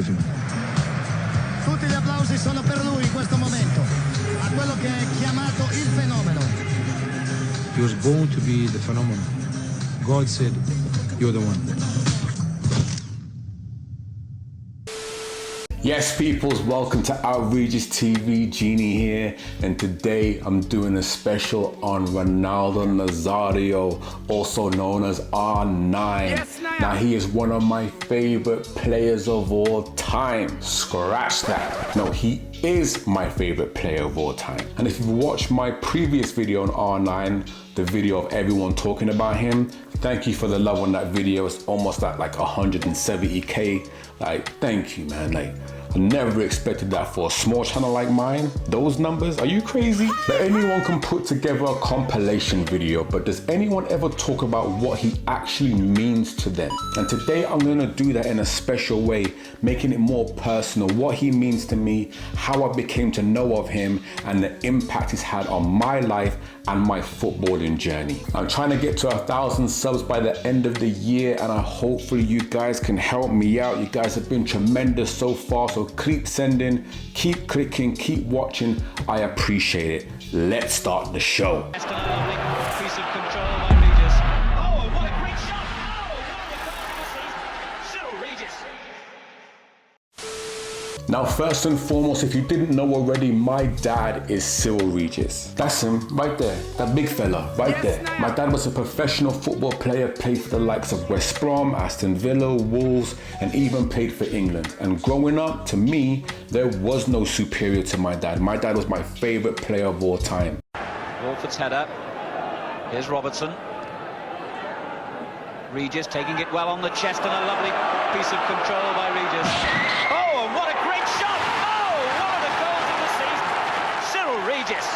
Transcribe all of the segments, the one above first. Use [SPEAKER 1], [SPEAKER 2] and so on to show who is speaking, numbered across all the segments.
[SPEAKER 1] Tutti gli applausi sono per lui in questo momento, a quello che è chiamato il fenomeno.
[SPEAKER 2] He was born to be the phenomenon. God said, you're the one.
[SPEAKER 3] Yes, peoples, welcome to Outrageous TV. Genie here, and today I'm doing a special on Ronaldo Nazario, also known as R9.
[SPEAKER 4] Yes,
[SPEAKER 3] now, he is one of my favorite players of all time. Scratch that. No, he is my favorite player of all time. And if you've watched my previous video on R9, the video of everyone talking about him, thank you for the love on that video. It's almost at like 170K. Like, thank you, man. Like, I never expected that for a small channel like mine. Those numbers, are you crazy? But anyone can put together a compilation video, but does anyone ever talk about what he actually means to them? And today I'm gonna do that in a special way, making it more personal, what he means to me, how I became to know of him, and the impact he's had on my life and my footballing journey. I'm trying to get to 1,000 subs by the end of the year, and hopefully you guys can help me out. You guys have been tremendous so far, so keep sending, keep clicking, keep watching. I appreciate it. Let's start the show.
[SPEAKER 4] Piece of control by Regis. Oh, what a great shot! Oh, Cyril Regis.
[SPEAKER 3] Now, first and foremost, if you didn't know already, my dad is Cyril Regis. That's him, right there, that big fella, right there. My dad was a professional football player, played for the likes of West Brom, Aston Villa, Wolves, and even played for England. And growing up, to me, there was no superior to my dad. My dad was my favorite player of all time.
[SPEAKER 4] Walford's header. Here's Robertson. Regis taking it well on the chest, and a lovely piece of control by Regis. Oh, and what a great shot! Oh, one of the goals of the season. Cyril Regis.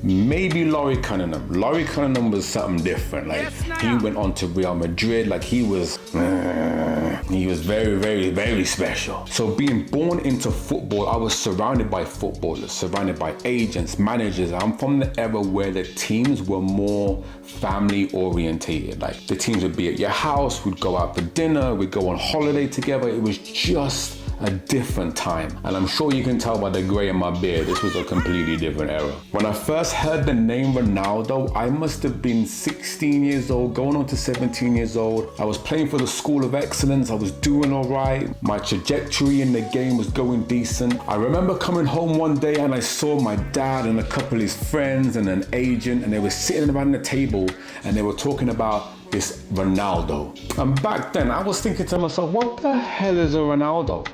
[SPEAKER 3] Maybe Laurie Cunningham. Laurie Cunningham was something different. Like, he went on to Real Madrid. Like, he was very, very, very special. So being born into football, I was surrounded by footballers, surrounded by agents, managers. I'm from the era where the teams were more family orientated. Like, the teams would be at your house, we'd go out for dinner, we'd go on holiday together. It was just a different time. And I'm sure you can tell by the gray in my beard, this was a completely different era. When I first heard the name Ronaldo, I must have been 16 years old, going on to 17 years old. I was playing for the School of Excellence. I was doing all right. My trajectory in the game was going decent. I remember coming home one day and I saw my dad and a couple of his friends and an agent, and they were sitting around the table and they were talking about this Ronaldo. And back then I was thinking to myself, what the hell is a Ronaldo?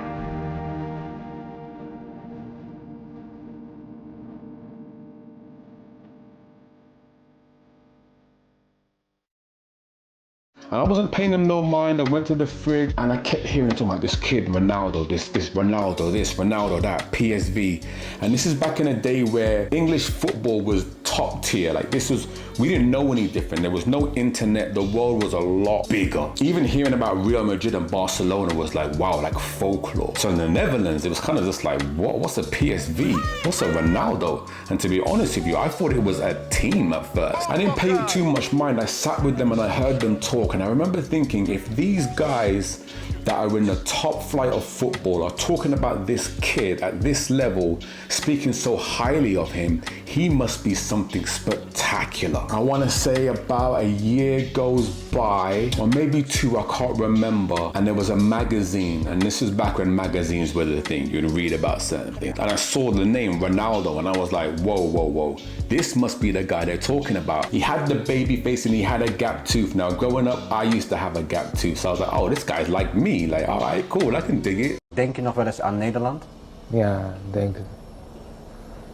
[SPEAKER 3] And I wasn't paying them no mind. I went to the fridge and I kept hearing talking about this kid, Ronaldo, this Ronaldo, this, Ronaldo, that, PSV. And this is back in a day where English football was top tier. Like, this was, we didn't know any different. There was no internet. The world was a lot bigger. Even hearing about Real Madrid and Barcelona was like, wow, like folklore. So in the Netherlands, it was kind of just like, what's a PSV? What's a Ronaldo? And to be honest with you, I thought it was a team at first. I didn't pay it too much mind. I sat with them and I heard them talk, and I remember thinking, if these guys that are in the top flight of football are talking about this kid at this level, speaking so highly of him, he must be something spectacular. I want to say about a year goes by, or maybe two, I can't remember, and there was a magazine, and this is back when magazines were the thing. You'd read about certain things, and I saw the name Ronaldo, and I was like, whoa, this must be the guy they're talking about. He had the baby face and he had a gap tooth. Now, growing up, I used to have a gap tooth, so I was like, oh, this guy's like me. Like, all right, cool, I can dig it.
[SPEAKER 5] Denk je nog wel eens aan Nederland?
[SPEAKER 6] Ja, denk het.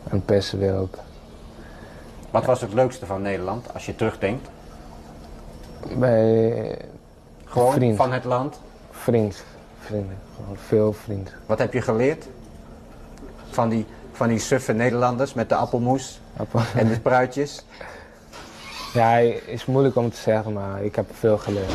[SPEAKER 6] En PSV ook.
[SPEAKER 5] Wat was het leukste van Nederland, als je terugdenkt?
[SPEAKER 6] Bij
[SPEAKER 5] Gewoon
[SPEAKER 6] vriend.
[SPEAKER 5] van het land?
[SPEAKER 6] Vrienden, gewoon veel vrienden.
[SPEAKER 5] Wat heb je geleerd? Van die suffe Nederlanders met de appelmoes en de spruitjes?
[SPEAKER 6] Ja, is moeilijk om te zeggen, maar ik heb veel geleerd.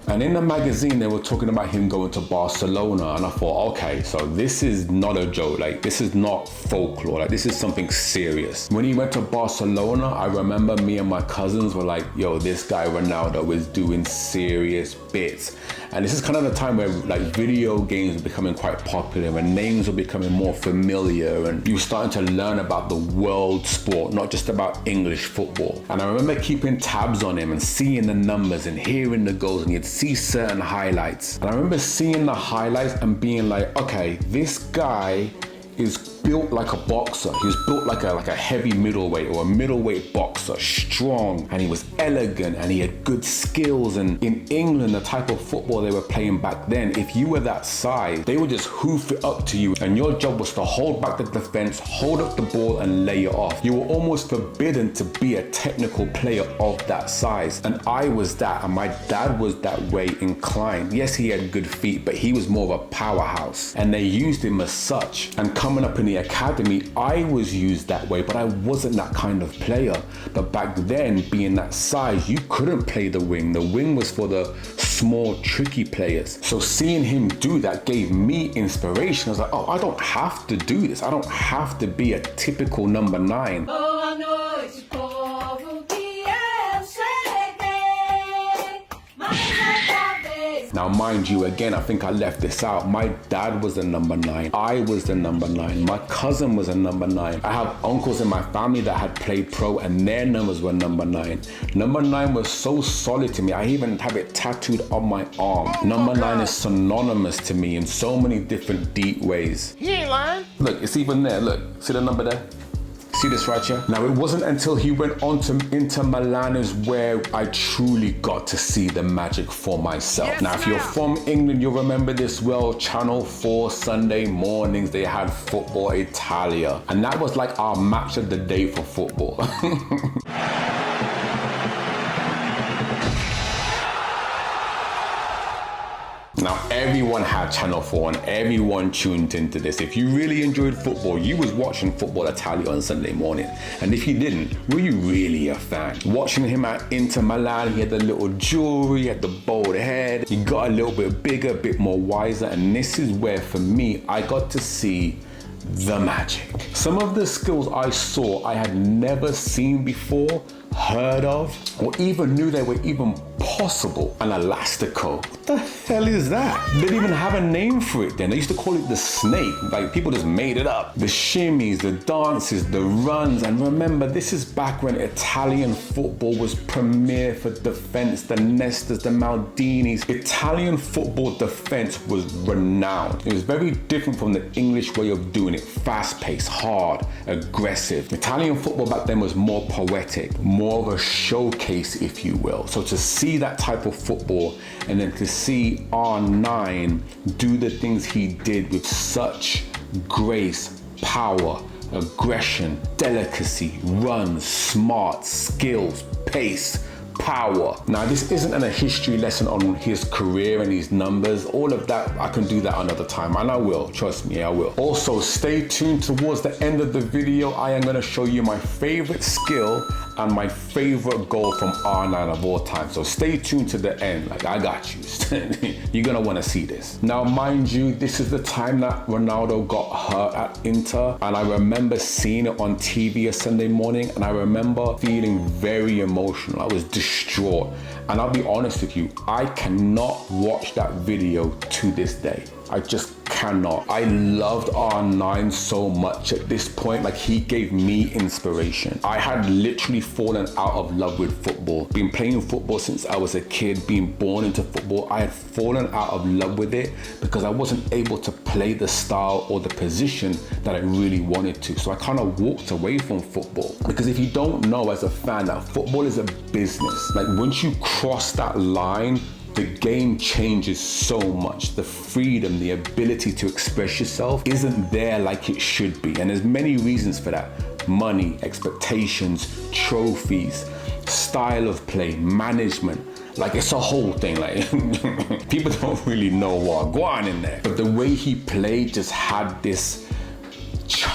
[SPEAKER 3] And in the magazine, they were talking about him going to Barcelona, and I thought, okay, so this is not a joke. Like, this is not folklore. Like, this is something serious. When he went to Barcelona, I remember me and my cousins were like, yo, this guy Ronaldo is doing serious bits. And this is kind of the time where like video games are becoming quite popular and names are becoming more familiar, and you're starting to learn about the world sport, not just about English football. And I remember keeping tabs on him and seeing the numbers and hearing the goals, and you'd see certain highlights. And I remember seeing the highlights and being like, okay, this guy is built like a boxer. He was built like a heavy middleweight or a middleweight boxer, strong, and he was elegant and he had good skills. And in England, the type of football they were playing back then, if you were that size, they would just hoof it up to you, and your job was to hold back the defense, hold up the ball and lay it off. You were almost forbidden to be a technical player of that size. And I was that, and my dad was that way inclined. Yes, he had good feet, but he was more of a powerhouse, and they used him as such. And coming up in the academy, I was used that way, but I wasn't that kind of player. But back then, being that size, you couldn't play the wing. The wing was for the small, tricky players. So seeing him do that gave me inspiration. I was like, oh, I don't have to do this. I don't have to be a typical number 9. Now, mind you, again, I think I left this out. My dad was the number 9. I was the number 9. My cousin was a number 9. I have uncles in my family that had played pro and their numbers were number 9. Number 9 was so solid to me. I even have it tattooed on my arm. Number 9 is synonymous to me in so many different deep ways.
[SPEAKER 1] He ain't lying.
[SPEAKER 3] Look, it's even there. Look, see the number there? See this right here? Now, it wasn't until he went on to Inter Milan is where I truly got to see the magic for myself. Yes, now, if you're from England, you'll remember this well. Channel 4 Sunday mornings, they had Football Italia. And that was like our match of the day for football. Now, everyone had Channel 4 and everyone tuned into this. If you really enjoyed football, you was watching Football Italia on Sunday morning. And if you didn't, were you really a fan? Watching him at Inter Milan, he had the little jewelry, he had the bald head. He got a little bit bigger, a bit more wiser. And this is where, for me, I got to see the magic. Some of the skills I saw I had never seen before, heard of, or even knew they were even possible. An elastico. What the hell is that? They didn't even have a name for it then. They used to call it the snake. Like, people just made it up. The shimmies, the dances, the runs. And remember, this is back when Italian football was premier for defense. The Nestas, the Maldinis. Italian football defense was renowned. It was very different from the English way of doing it. Fast-paced, hard, aggressive. Italian football back then was more poetic, more of a showcase, if you will. So to see that type of football, and then to see R9 do the things he did with such grace, power, aggression, delicacy, runs, smart, skills, pace, power. Now, this isn't a history lesson on his career and his numbers. All of that, I can do that another time, and I will, trust me, I will. Also, stay tuned. Towards the end of the video, I am going to show you my favorite skill and my favorite goal from R9 of all time. So stay tuned to the end. Like, I got you. You're gonna want to see this. Now, mind you, this is the time that Ronaldo got hurt at Inter, and I remember seeing it on TV a Sunday morning, and I remember feeling very emotional. I was distraught, and I'll be honest with you, I cannot watch that video to this day. I just cannot. I loved R9 so much at this point. Like, he gave me inspiration. I had literally fallen out of love with football. Been playing football since I was a kid, being born into football. I had fallen out of love with it because I wasn't able to play the style or the position that I really wanted to. So I kind of walked away from football. Because if you don't know as a fan that football is a business, like once you cross that line, the game changes so much. The freedom, the ability to express yourself isn't there like it should be. And there's many reasons for that. Money, expectations, trophies, style of play, management. Like, it's a whole thing. Like, people don't really know what go on in there. But the way he played just had this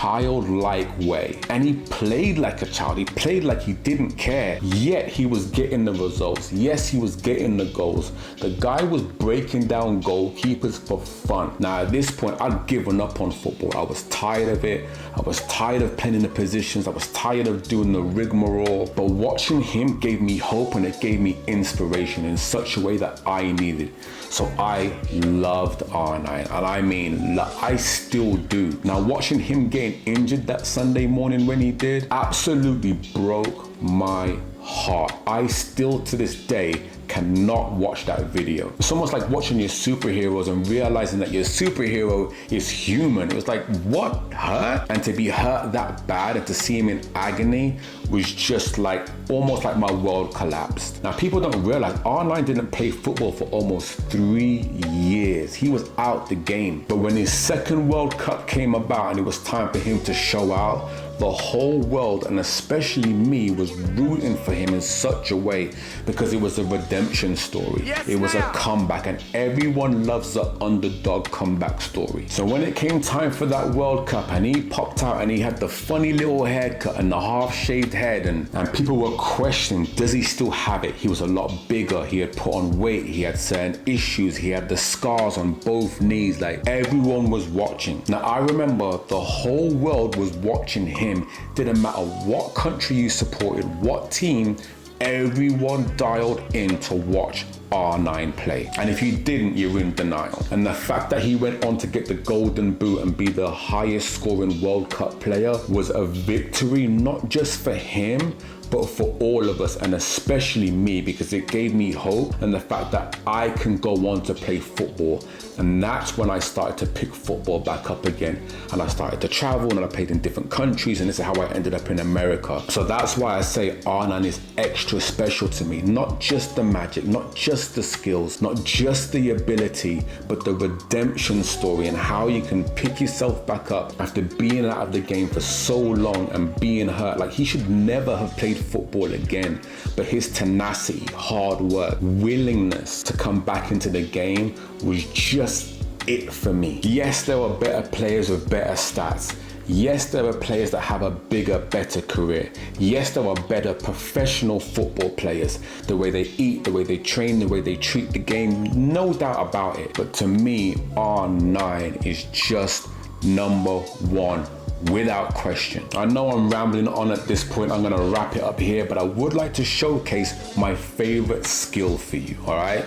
[SPEAKER 3] childlike way. And he played like a child. He played like he didn't care. Yet he was getting the results. Yes, he was getting the goals. The guy was breaking down goalkeepers for fun. Now at this point, I'd given up on football. I was tired of it. I was tired of playing in the positions. I was tired of doing the rigmarole. But watching him gave me hope, and it gave me inspiration in such a way that I needed. So I loved R9, and I mean, I still do. Now watching him getting injured that Sunday morning when he did, absolutely broke my heart. I still to this day cannot watch that video. It's almost like watching your superheroes and realizing that your superhero is human. It was like, what, hurt? And to be hurt that bad and to see him in agony was just like, almost like my world collapsed. Now people don't realize R9 didn't play football for almost 3 years. He was out the game. But when his second World Cup came about and it was time for him to show out, the whole world, and especially me, was rooting for him in such a way because it was a redemption story. Yes, it was a comeback, and everyone loves the underdog comeback story. So when it came time for that World Cup and he popped out and he had the funny little haircut and the half-shaved head, and people were questioning, does he still have it? He was a lot bigger. He had put on weight. He had certain issues. He had the scars on both knees. Like, everyone was watching. Now I remember the whole world was watching him. Didn't matter what country you supported, what team, everyone dialed in to watch R9 play. And if you didn't, you were in denial. And the fact that he went on to get the golden boot and be the highest scoring World Cup player was a victory, not just for him, but for all of us, and especially me, because it gave me hope and the fact that I can go on to play football. And that's when I started to pick football back up again. And I started to travel, and I played in different countries, and this is how I ended up in America. So that's why I say R9 is extra special to me. Not just the magic, not just the skills, not just the ability, but the redemption story and how you can pick yourself back up after being out of the game for so long and being hurt. Like, he should never have played football again, but his tenacity, hard work, willingness to come back into the game was just it for me. Yes, there were better players with better stats. Yes, there are players that have a bigger, better career. Yes, there are better professional football players. The way they eat, the way they train, the way they treat the game, no doubt about it. But to me, R9 is just number one, without question. I know I'm rambling on at this point. I'm gonna wrap it up here, but I would like to showcase my favorite skill for you, all right?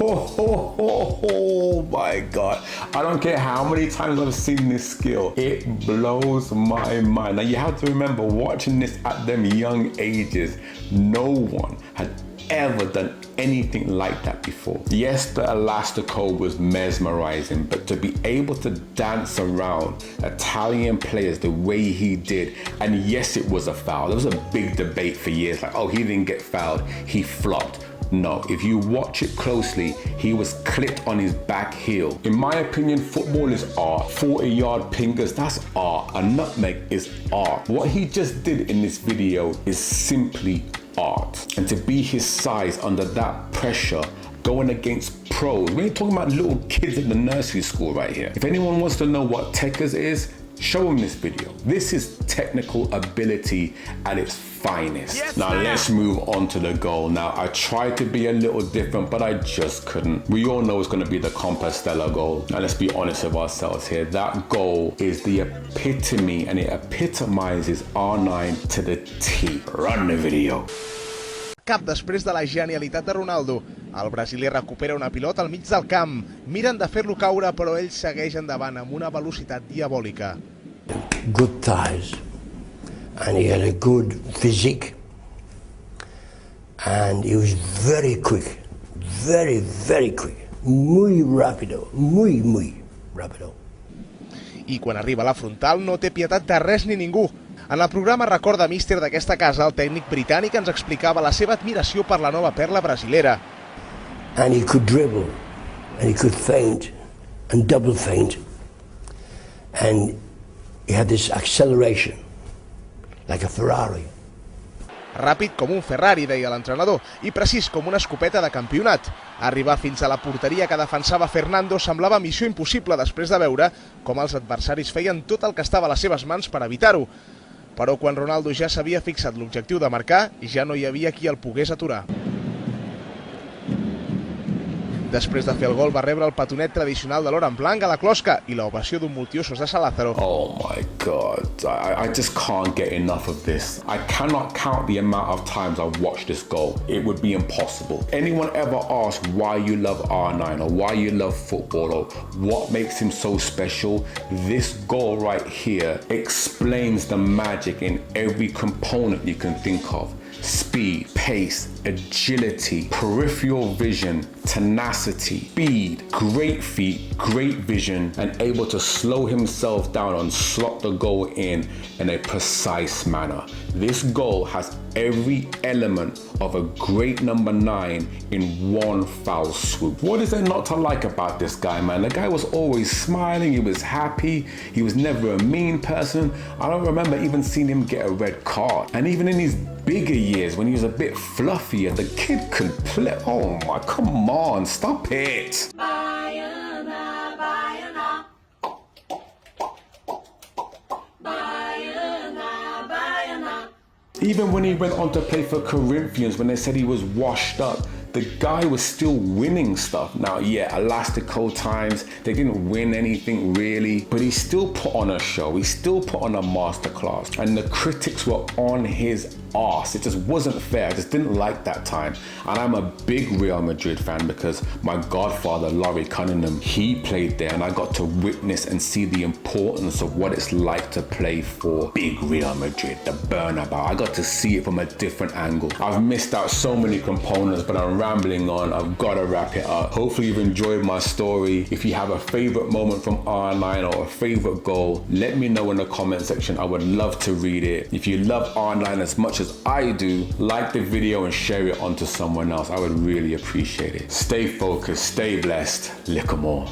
[SPEAKER 3] Oh my God. I don't care how many times I've seen this skill. It blows my mind. Now you have to remember, watching this at them young ages, no one had ever done anything like that before. Yes, the elastico was mesmerizing, but to be able to dance around Italian players the way he did, and yes, it was a foul. There was a big debate for years, like, oh, he didn't get fouled, he flopped. No, if you watch it closely, he was clipped on his back heel. In my opinion, football is art. 40-yard pingers, that's art. A nutmeg is art. What he just did in this video is simply art. And to be his size under that pressure, going against pros, we ain't talking about little kids at the nursery school right here. If anyone wants to know what Tekers is, show them this video. This is technical ability at its finest. Yes, now let's move on to the goal. Now I tried to be a little different, but I just couldn't. We all know it's going to be the Compostela goal. Now let's be honest with ourselves here. That goal is the epitome, and it epitomizes R9 to the T. Run the video.
[SPEAKER 7] Cap després de la genialitat de Ronaldo. El brasiler recupera una pilota al mig del camp. Miren de fer-lo caure, però ell segueix endavant amb una velocitat diabòlica.
[SPEAKER 8] Good thighs, and he had a good physique, and he was very quick, very, very quick. Muy rápido, muy, muy rápido.
[SPEAKER 7] I quan arriba a la frontal no té pietat de res ni ningú. En el programa Recorda Míster d'aquesta casa, el tècnic britànic ens explicava la seva admiració per la nova perla brasilera.
[SPEAKER 8] And he could dribble, and he could feint, and double feint, and he had this acceleration. like a Ferrari.
[SPEAKER 7] Ràpid com un Ferrari, deia l'entrenador, i precís com una escopeta de campionat. Arribar fins a la porteria que defensava Fernando semblava missió impossible després de veure com els adversaris feien tot el que estava a les seves mans per evitar-ho. Però quan Ronaldo ja s'havia fixat l'objectiu de marcar, ja no hi havia qui el pogués aturar. Després de fer el gol va rebre el petonet tradicional de l'or en blanc a la closca i l'ovació d'un multiusos de Lázaro.
[SPEAKER 3] Oh my God, I just can't get enough of this. I cannot count the amount of times I've watched this goal. It would be impossible. Anyone ever ask why you love R9 or why you love football or what makes him so special? This goal right here explains the magic in every component you can think of. Speed, pace, agility, peripheral vision, tenacity, speed, great feet, great vision, and able to slow himself down and slot the goal in a precise manner. This goal has every element of a great number 9 in one foul swoop. What is there not to like about this guy, man? The guy was always smiling, he was happy, he was never a mean person. I don't remember even seeing him get a red card. And even in his bigger years, when he was a bit fluffier, the kid could play. Oh my, come on, stop it. Even when he went on to play for Corinthians, when they said he was washed up, the guy was still winning stuff. Now, yeah, Elastico times, they didn't win anything really, but he still put on a show. He still put on a masterclass. And the critics were on his arse. It just wasn't fair. I just didn't like that time. And I'm a big Real Madrid fan because my godfather, Laurie Cunningham, he played there and I got to witness and see the importance of what it's like to play for big Real Madrid, the Bernabeu. I got to see it from a different angle. I've missed out so many components, but I'm rambling on. I've got to wrap it up. Hopefully you've enjoyed my story. If you have a favorite moment from R9 or a favorite goal, let me know in the comment section. I would love to read it. If you love R9 as much as I do, like the video and share it onto someone else. I would really appreciate it. Stay focused, stay blessed, lick 'em all.